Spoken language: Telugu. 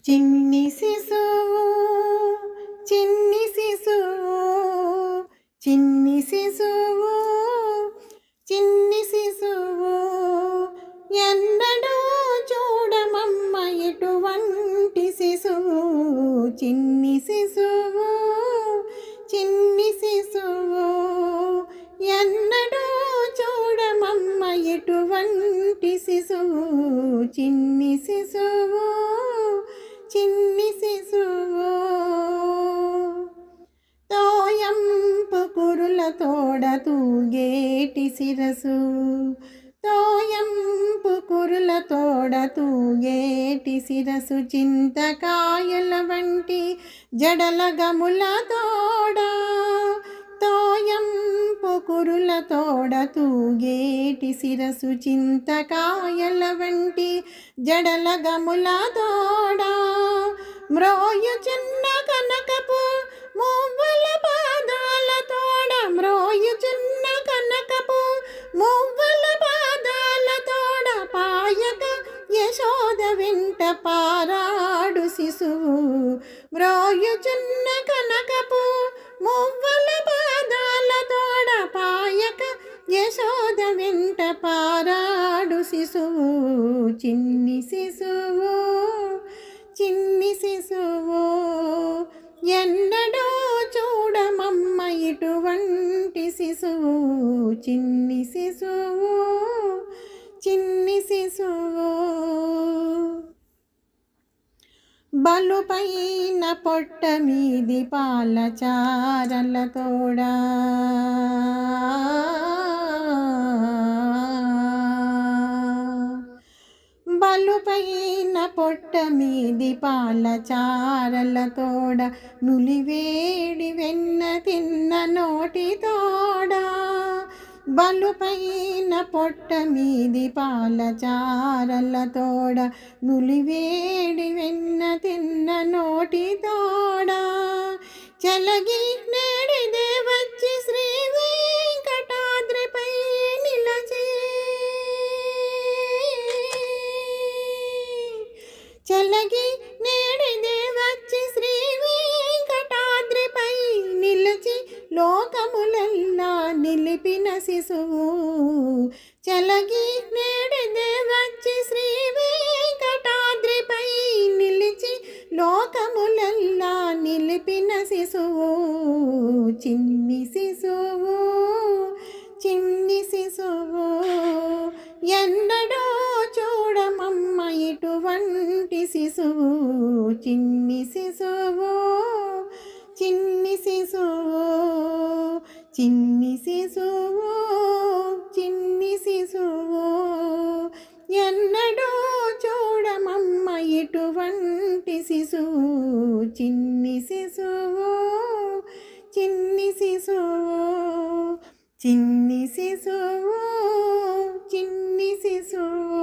చిన్ని శిశువు చిన్ని శిశువు చిన్ని శిశువు చిన్ని శిశువు ఎన్నడూ చూడమమ్మ ఎటువంటి శిశువు చిన్ని శిశువు చిన్ని శిశువు ఎన్నడూ చూడమమ్మ ఎటువంటి శిశువు చిన్ని శిశువు చిన్ని శిశువు తోయంపు కురుల తోడ తూగేటి శిరసు తోయంపు కురుల తోడ తూగేటి శిరసు చింతకాయల వంటి జడల గముల తోడ తోయంపు కురుల తోడ తూగేటి శిరసు చింతకాయల వంటి జడల గముల తోడ మ్రోయు చిన్న కనకపు మువ్వల పాదాల తోడ మ్రోయు చిన్న కనకపు మువ్వల పాదాల తోడ పాయక యశోద వెంట పారాడు శిశువు మ్రోయు చిన్న కనకపు మువ్వల పాదాల తోడ పాయక యశోద వెంట పారాడు శిశువు చిన్ని శిశువు చిన్ని శిశువు ఎన్నడూ చూడమమ్మ ఇటువంటి శిశువు చిన్ని శిశువు చిన్ని శిశువు బలుపైన పొట్ట మీది పాలచారల తోడా బలుపైన పొట్ట మీది పాలచారల తోడ నులివేడి వెన్న తిన్న నోటి తోడా బలుపైన పొట్ట మీది పాలచారల తోడ నులివేడి వెన్న తిన్న నోటి తోడా చలగి నేడిదే వచ్చి శ్రీ వెంకటాద్రిపై నిలచి చలగి నేడిదే వచ్చి శ్రీ వెంకటాద్రిపై నిలిచి లోకములెల్లా నిలిపిన శిశువు చలగి నేడిదే వచ్చి శ్రీ వెంకటాద్రిపై నిలిచి లోకములెల్లా నిలిపిన శిశువు చిన్ని శిశువు చిన్ని శిశువు ఎన్నడూ చూడమమ్మ ఇటువంటి శిశువు చిన్ని శిశువు చిన్ని శిశువు చిన్ని శిశువు చిన్ని శిశువు ఎన్నడూ చూడమమ్మ ఇటువంటి శిశువు చిన్ని శిశువు చిన్ని శిశువు చిన్ని శిశువు చిన్ని శిశువు